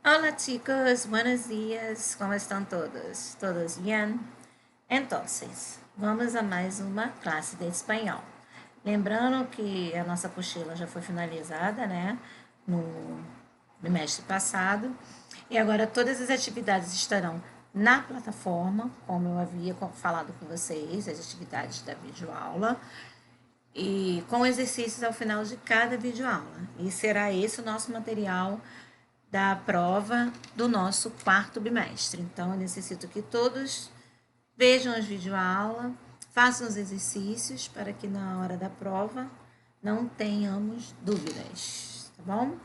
Hola chicos, buenos días, como estão todos? ¿Todos bien? Entonces, vamos a mais uma classe de espanhol. Lembrando que a nossa apostila já foi finalizada, né, no bimestre passado, e agora todas as atividades estarão na plataforma, como eu havia falado com vocês, as atividades da videoaula, e com exercícios ao final de cada videoaula. E será esse o nosso material da prova do nosso quarto bimestre. Então, eu necessito que todos vejam as videoaulas, façam os exercícios para que na hora da prova não tenhamos dúvidas, tá bom?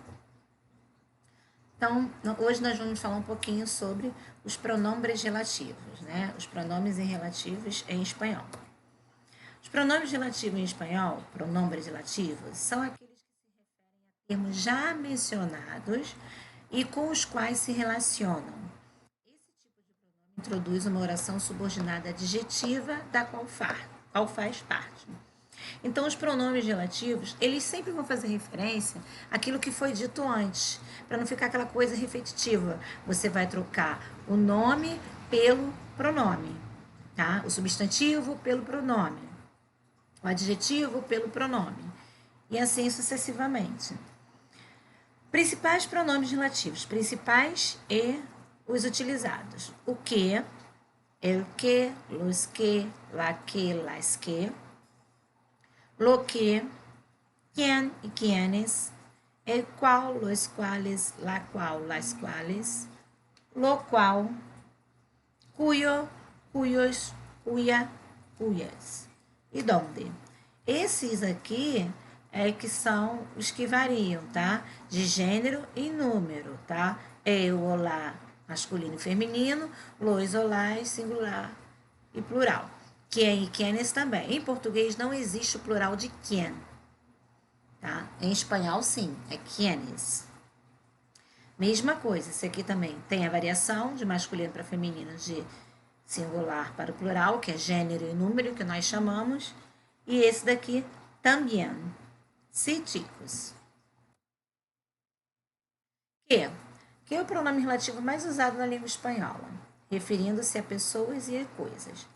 Então, hoje nós vamos falar um pouquinho sobre os pronombres relativos, né? Os pronomes relativos em espanhol. Os pronomes relativos em espanhol, pronombres relativos, são aqueles que se referem a termos já mencionados e com os quais se relacionam. Esse tipo de pronome introduz uma oração subordinada adjetiva da qual faz parte. Então, os pronomes relativos, eles sempre vão fazer referência àquilo que foi dito antes, para não ficar aquela coisa repetitiva. Você vai trocar o nome pelo pronome, tá? O substantivo pelo pronome, o adjetivo pelo pronome, e assim sucessivamente. Principais pronomes relativos, principais e os utilizados. O que, el que, los que, la que, las que. Lo que, quién y quiénes. El cual, los cuales, la cual, las cuales. Lo cual, cuyo, cuyos, cuya, cuyas. E donde? Esses aqui que são os que variam, tá? De gênero e número, tá? Eu, olá, masculino e feminino, los, olás, singular e plural. Quem e quienes também. Em português não existe o plural de quien, tá? Em espanhol, sim, é quienes. Mesma coisa, esse aqui também tem a variação de masculino para feminino, de singular para o plural, que é gênero e número, que nós chamamos, e esse daqui também. Sí, chicos. Que é o pronome relativo mais usado na língua espanhola, referindo-se a pessoas e a coisas.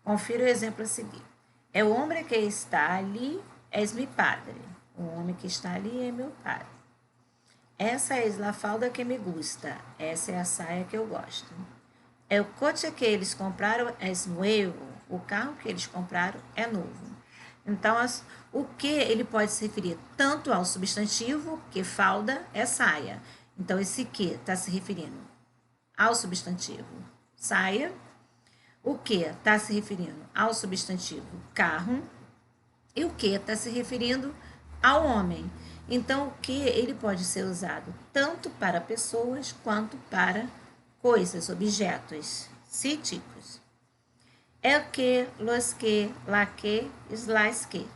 Confira o exemplo a seguir. É o homem que está ali, és mi padre. O homem que está ali é meu pai. Essa é la falda que me gusta. Essa é a saia que eu gosto. É o coche que eles compraram é nuevo. O carro que eles compraram é novo. Então, o que ele pode se referir tanto ao substantivo, que falda é saia. Então, esse que está se referindo ao substantivo saia. O que está se referindo ao substantivo carro. E o que está se referindo ao homem. Então, o que ele pode ser usado tanto para pessoas quanto para coisas, objetos, cíticos. El que, los que, la que, las que.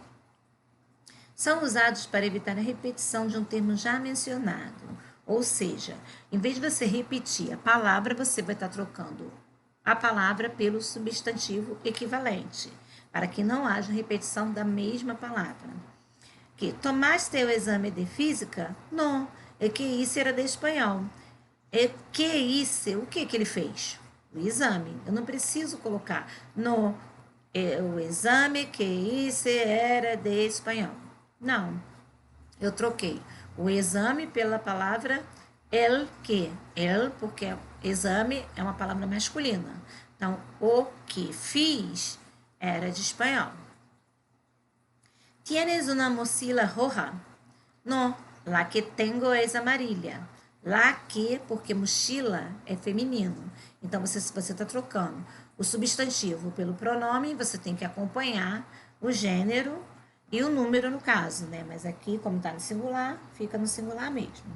São usados para evitar a repetição de um termo já mencionado. Ou seja, em vez de você repetir a palavra, você vai estar trocando a palavra pelo substantivo equivalente, para que não haja repetição da mesma palavra. Que tomaste o exame de física? Não, é que isso era de espanhol. É que isso, o que ele fez? O exame. Eu não preciso colocar no o exame que isso era de espanhol. Não. Eu troquei o exame pela palavra el que. El, porque exame é uma palavra masculina. Então, o que fiz era de espanhol. ¿Tienes una mochila roja? No, la que tengo es amarilla. La que, porque mochila é feminino. Então, você está trocando o substantivo pelo pronome, você tem que acompanhar o gênero e o número no caso, né? Mas aqui, como está no singular, fica no singular mesmo.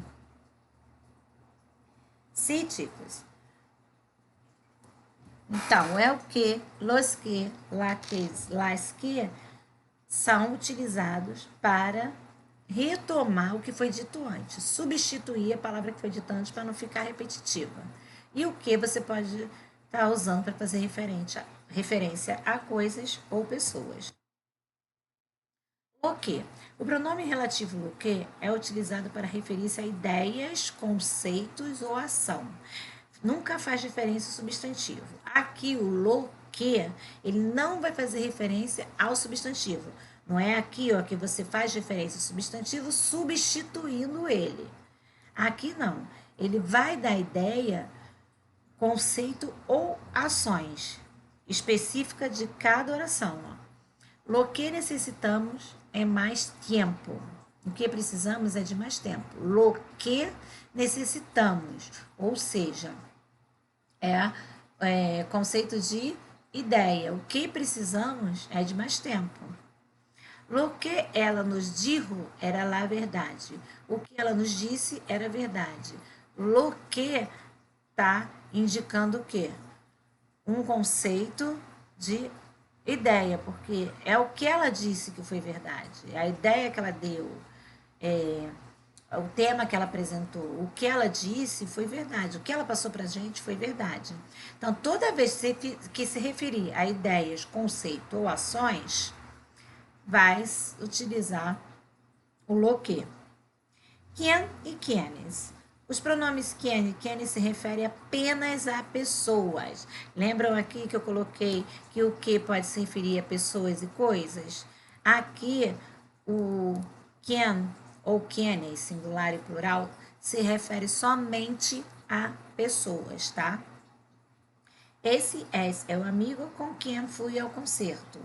Sí, chicos. Então, é o que, los que, la que, las que são utilizados para retomar o que foi dito antes, substituir a palavra que foi dita antes para não ficar repetitiva. E o que você pode estar usando para fazer referência a coisas ou pessoas. O que? O pronome relativo lo que é utilizado para referir-se a ideias, conceitos ou ação. Nunca faz referência ao substantivo. Aqui o lo que, ele não vai fazer referência ao substantivo. Não é aqui, ó, que você faz referência ao substantivo substituindo ele. Aqui não. Ele vai dar ideia, conceito ou ações específica de cada oração. Ó. Lo que necessitamos é mais tempo. O que precisamos é de mais tempo. Lo que necessitamos, ou seja, conceito de ideia. O que precisamos é de mais tempo. Lo que ela nos dijo era la verdade. O que ela nos disse era verdade. Lo que está indicando o quê? Um conceito de ideia, porque é o que ela disse que foi verdade, a ideia que ela deu, o tema que ela apresentou, o que ela disse foi verdade, o que ela passou para a gente foi verdade. Então, toda vez que se referir a ideias, conceito ou ações, vai utilizar o lo que. Quien e quienes. Os pronomes quien e quienes se referem apenas a pessoas. Lembram aqui que eu coloquei que o que pode se referir a pessoas e coisas? Aqui, o quien ou quienes, singular e plural, se refere somente a pessoas, tá? Esse é o amigo com quem fui ao concerto.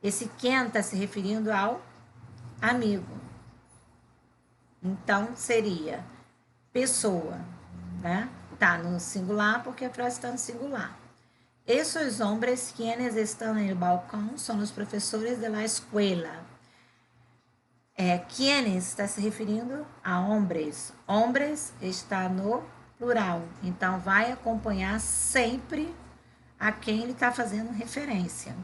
Esse quem está se referindo ao amigo. Então, seria pessoa, né? Tá no singular porque a frase está no singular. Esses homens quienes estão no balcão são os professores da escola. Quienes está se referindo a homens. Homens está no plural. Então, vai acompanhar sempre a quem ele está fazendo referência.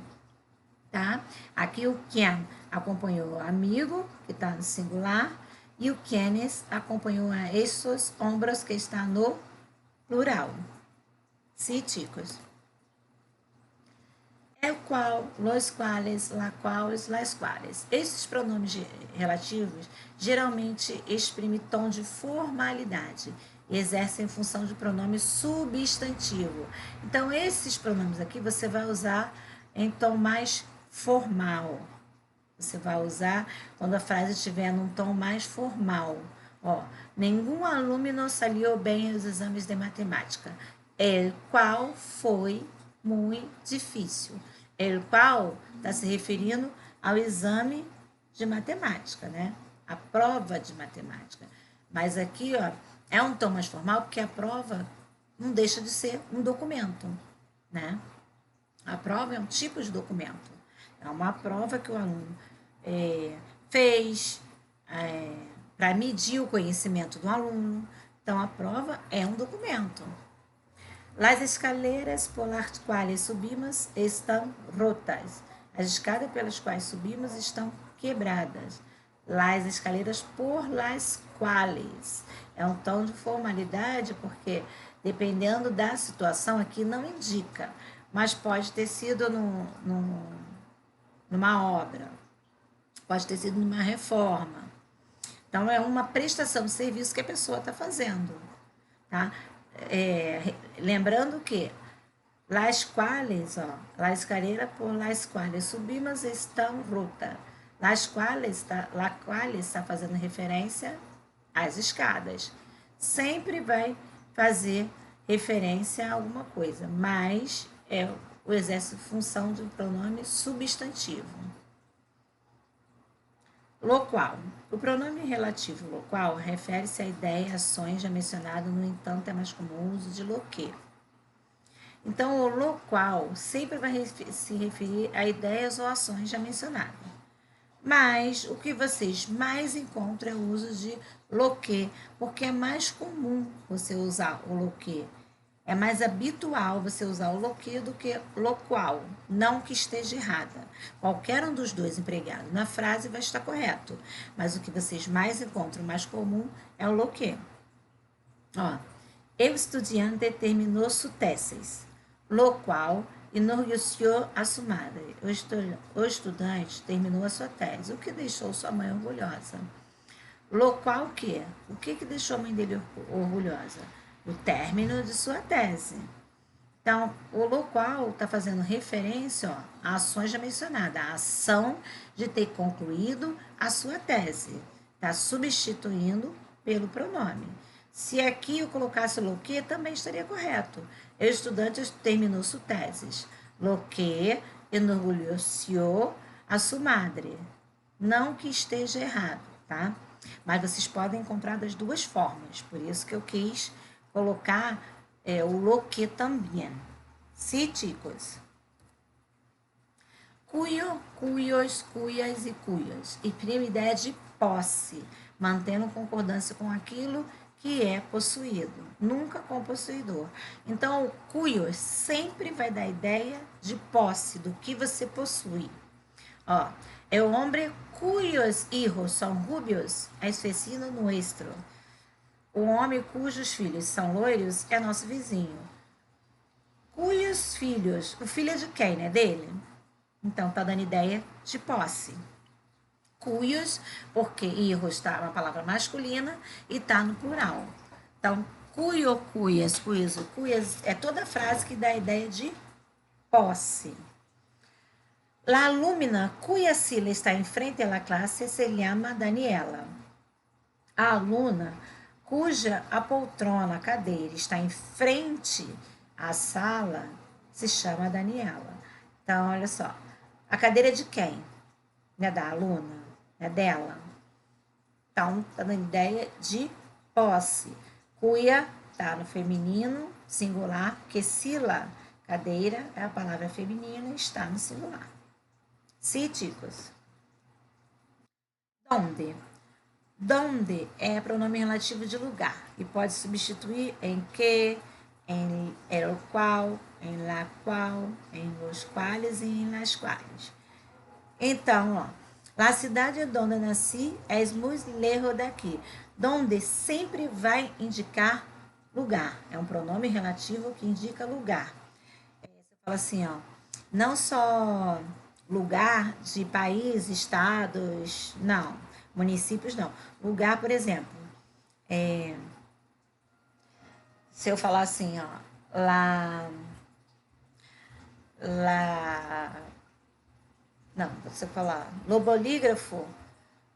Tá? Aqui o quien acompanhou o amigo, que está no singular, e o quienes acompanhou a esses homens que está no plural. Sí, chicos. El qual, los quales, la quales, las quales. Esses pronomes relativos geralmente exprimem tom de formalidade e exercem função de pronome substantivo. Então, esses pronomes aqui você vai usar em tom mais formal. Você vai usar quando a frase estiver num tom mais formal. Ó, nenhum aluno salió bem aos exames de matemática. El qual foi muito difícil. El qual está se referindo ao exame de matemática, né? A prova de matemática. Mas aqui, ó, é um tom mais formal porque a prova não deixa de ser um documento, né? A prova é um tipo de documento. É uma prova que o aluno fez para medir o conhecimento do aluno. Então, a prova é um documento. Las escaleras por las quais subimos estão rotas. As escadas pelas quais subimos estão quebradas. Las escaleras por las quais. É um tom de formalidade, porque dependendo da situação, aqui não indica, mas pode ter sido numa obra, pode ter sido numa reforma. Então, é uma prestação de serviço que a pessoa está fazendo, tá? Lembrando que las quales, ó, la escalera por las quales subimos estão rota. Las quales está fazendo referência às escadas. Sempre vai fazer referência a alguma coisa, mas o exerce função de um pronome substantivo. Lo qual. O pronome relativo lo qual refere-se a ideia e ações já mencionadas, no entanto, é mais comum o uso de lo que. Então, o lo qual sempre vai se referir a ideias ou ações já mencionadas. Mas o que vocês mais encontram é o uso de lo que, porque é mais comum você usar o lo que. É mais habitual você usar o lo que do que lo qual, não que esteja errada. Qualquer um dos dois empregados na frase vai estar correto, mas o que vocês mais encontram, mais comum, é o lo que. Ó, el estudiante terminou su tesis, lo qual enorgulhou a sua madre. O estudante terminou a sua tese, o que deixou sua mãe orgulhosa. Lo qual que? O que deixou a mãe dele orgulhosa? O término de sua tese. Então, o lo qual está fazendo referência a ações já mencionadas, a ação de ter concluído a sua tese. Está substituindo pelo pronome. Se aqui eu colocasse lo que, também estaria correto. O estudante terminou sua tese. Lo que enorgulhou a sua madre. Não que esteja errado, tá? Mas vocês podem encontrar das duas formas. Por isso que eu quis colocar o lo que também. Sí, chicos. Cuyo, cuyos, cuyas e cuyas. E prima ideia de posse, mantendo concordância com aquilo que é possuído, nunca com o possuidor. Então, o cuyos sempre vai dar ideia de posse, do que você possui. Ó, é o homem cuyos hijos são rubios, es vecino nuestro. O homem cujos filhos são loiros é nosso vizinho. Cujos filhos, o filho é de quem, né? Dele. Então, tá dando ideia de posse. Cujos, porque hijos está uma palavra masculina e tá no plural. Então, cuyo, cuyas, cuyos, cuyas é toda frase que dá a ideia de posse. La alumna cuya sila está em frente à classe se llama Daniela. A aluna cuja a poltrona, a cadeira, está em frente à sala se chama Daniela. Então, olha só. A cadeira é de quem? Não é da aluna? É dela. Então, tá dando ideia de posse. Cuia tá no feminino, singular, porque sila, cadeira, é a palavra feminina e está no singular. Sí, chicos. Donde? Donde é pronome relativo de lugar e pode substituir em que, em el qual, em la qual, em los quales e em las quales. Então, ó, la cidade donde nasci é muito lejos daqui. Donde sempre vai indicar lugar. É um pronome relativo que indica lugar. Você fala assim, ó, não só lugar de país, estados, não. Municípios, não. Lugar, por exemplo, se eu falar assim, ó, não, você falar, no bolígrafo,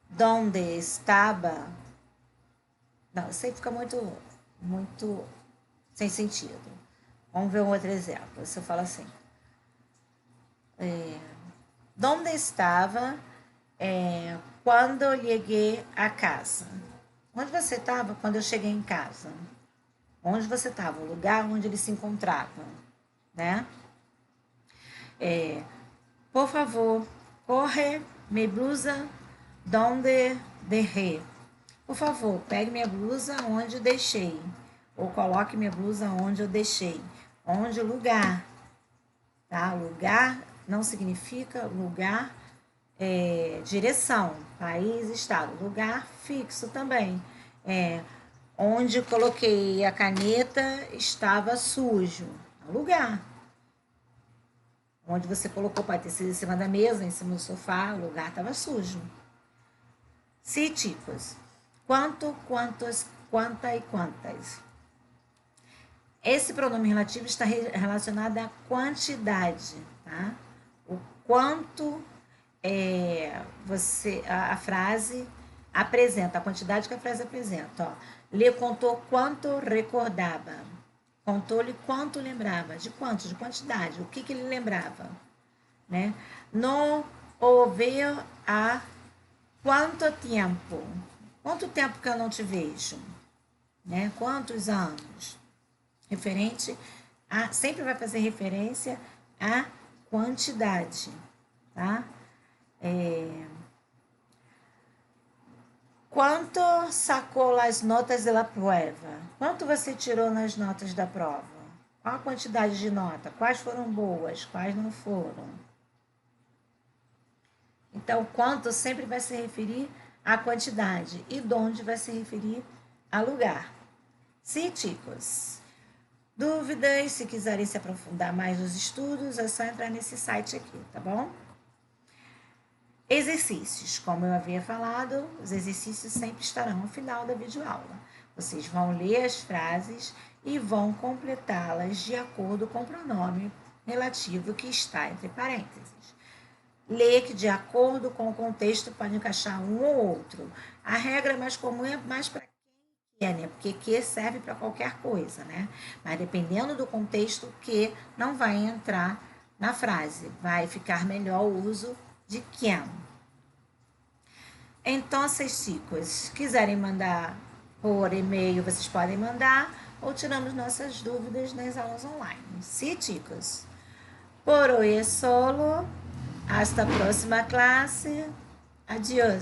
donde estava, não, isso aí fica muito sem sentido. Vamos ver um outro exemplo. Se eu falar assim, donde estava quando eu cheguei a casa? Onde você estava quando eu cheguei em casa? Onde você estava? O lugar onde eles se encontravam, né? Por favor, corre minha blusa donde dejé. Por favor, pegue minha blusa onde eu deixei. Ou coloque minha blusa onde eu deixei. Onde o lugar. Tá? Lugar não significa lugar, direção, país, estado. Lugar fixo também. Onde coloquei a caneta estava sujo. Lugar. Onde você colocou, pode ter sido em cima da mesa, em cima do sofá, o lugar estava sujo. Sí, chicos. Quanto, quantos, quanta e quantas. Esse pronome relativo está relacionado à quantidade, tá? O quanto a frase apresenta, a quantidade que a frase apresenta. Ó. Lhe contou quanto recordava. Contou-lhe quanto lembrava. De quanto? De quantidade. O que ele lembrava. Né? Não ouviu há quanto tempo? Quanto tempo que eu não te vejo? Né? Quantos anos? Referente a... Sempre vai fazer referência à quantidade. Tá? Quanto sacou as notas da prova? Quanto você tirou nas notas da prova? Qual a quantidade de nota? Quais foram boas? Quais não foram? Então, quanto sempre vai se referir à quantidade. E donde vai se referir a lugar. Sí, chicos. Dúvidas, se quiserem se aprofundar mais nos estudos, é só entrar nesse site aqui, tá bom? Exercícios, como eu havia falado, os exercícios sempre estarão ao final da videoaula. Vocês vão ler as frases e vão completá-las de acordo com o pronome relativo que está entre parênteses. Lê que de acordo com o contexto pode encaixar um ou outro. A regra mais comum é mais para né? Porque que serve para qualquer coisa, né? Mas dependendo do contexto, que não vai entrar na frase. Vai ficar melhor o uso de can. Então, chicos, quiserem mandar por e-mail, vocês podem mandar ou tiramos nossas dúvidas nas aulas online. Sim, chicos? Por hoy é solo. Hasta a próxima classe. Adiós.